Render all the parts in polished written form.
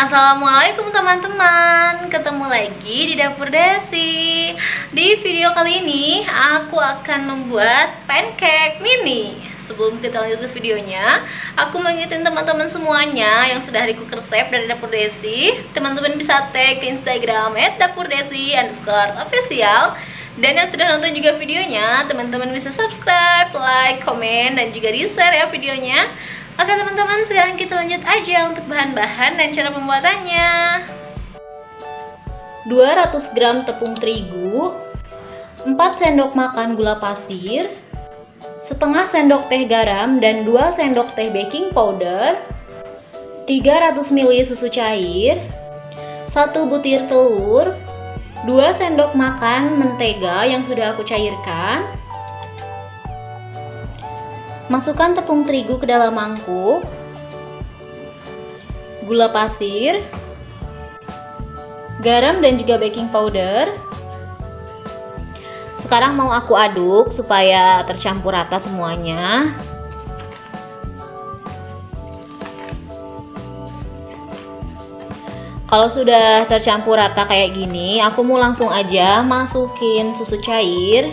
Assalamualaikum teman-teman, ketemu lagi di Dapur Desi. Di video kali ini aku akan membuat pancake mini. Sebelum kita lanjut ke videonya, aku mengingetin teman-teman semuanya yang sudah request resep dari Dapur Desi. Teman-teman bisa tag ke Instagram @dapurdesi_official. Dan yang sudah nonton juga videonya, teman-teman bisa subscribe, like, komen, dan juga di-share ya videonya. Oke teman-teman, sekarang kita lanjut aja untuk bahan-bahan dan cara pembuatannya. 200 gram tepung terigu, 4 sendok makan gula pasir, setengah sendok teh garam dan 2 sendok teh baking powder, 300 ml susu cair, 1 butir telur, 2 sendok makan mentega yang sudah aku cairkan. Masukkan tepung terigu ke dalam mangkuk, gula pasir, garam dan juga baking powder. Sekarang mau aku aduk supaya tercampur rata semuanya. Kalau sudah tercampur rata kayak gini, aku mau langsung aja masukin susu cair.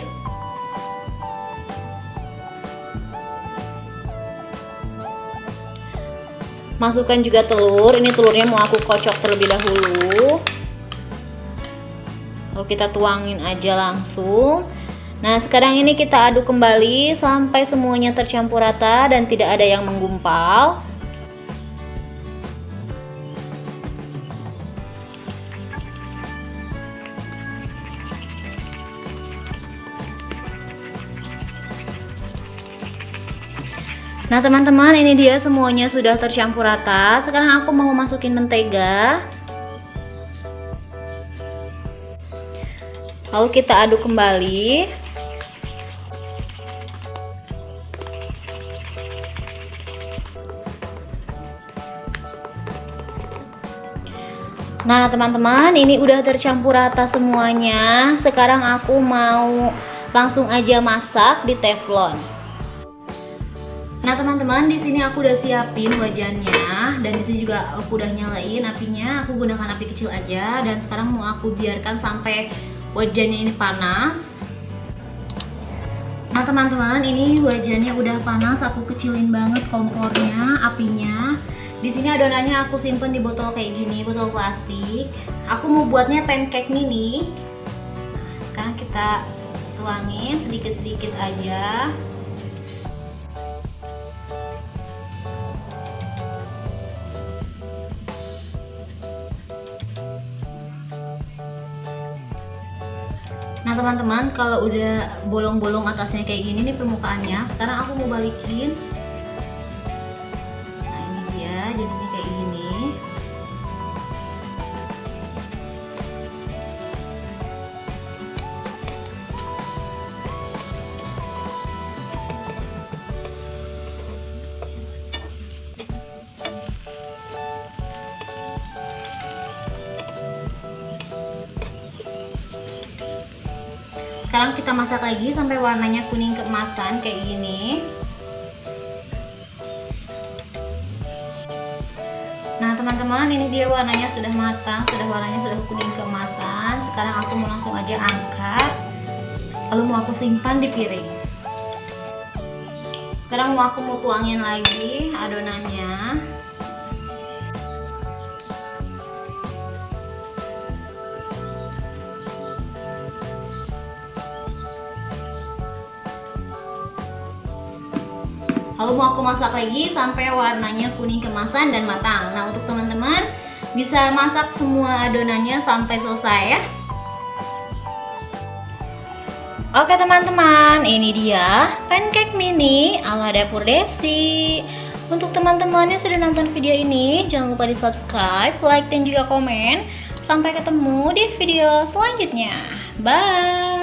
Masukkan juga telur. Ini telurnya mau aku kocok terlebih dahulu. Lalu kita tuangin aja langsung. Nah, sekarang ini kita aduk kembali sampai semuanya tercampur rata dan tidak ada yang menggumpal. Nah teman-teman, ini dia semuanya sudah tercampur rata. Sekarang aku mau masukin mentega. Lalu kita aduk kembali. Nah teman-teman, ini udah tercampur rata semuanya. Sekarang aku mau langsung aja masak di teflon. Nah teman-teman, di sini aku udah siapin wajannya dan di sini juga aku udah nyalain apinya. Aku gunakan api kecil aja dan sekarang mau aku biarkan sampai wajannya ini panas. Nah teman-teman, ini wajannya udah panas. Aku kecilin banget kompornya, apinya. Di sini adonannya aku simpen di botol kayak gini, botol plastik. Aku mau buatnya pancake mini. Sekarang kita tuangin sedikit-sedikit aja. Nah teman-teman, kalau udah bolong-bolong atasnya kayak gini nih permukaannya, sekarang aku mau balikin. Nah ini dia jadinya kayak gini. Sekarang kita masak lagi sampai warnanya kuning keemasan kayak gini. Nah teman-teman, ini dia warnanya sudah matang, warnanya sudah kuning keemasan. Sekarang aku mau langsung aja angkat, lalu mau aku simpan di piring. Sekarang aku mau tuangin lagi adonannya. Lalu mau aku masak lagi sampai warnanya kuning keemasan dan matang. Nah untuk teman-teman bisa masak semua adonannya sampai selesai ya. Oke teman-teman, ini dia pancake mini ala Dapur Desi. Untuk teman-teman yang sudah nonton video ini, jangan lupa di subscribe, like, dan juga komen. Sampai ketemu di video selanjutnya. Bye.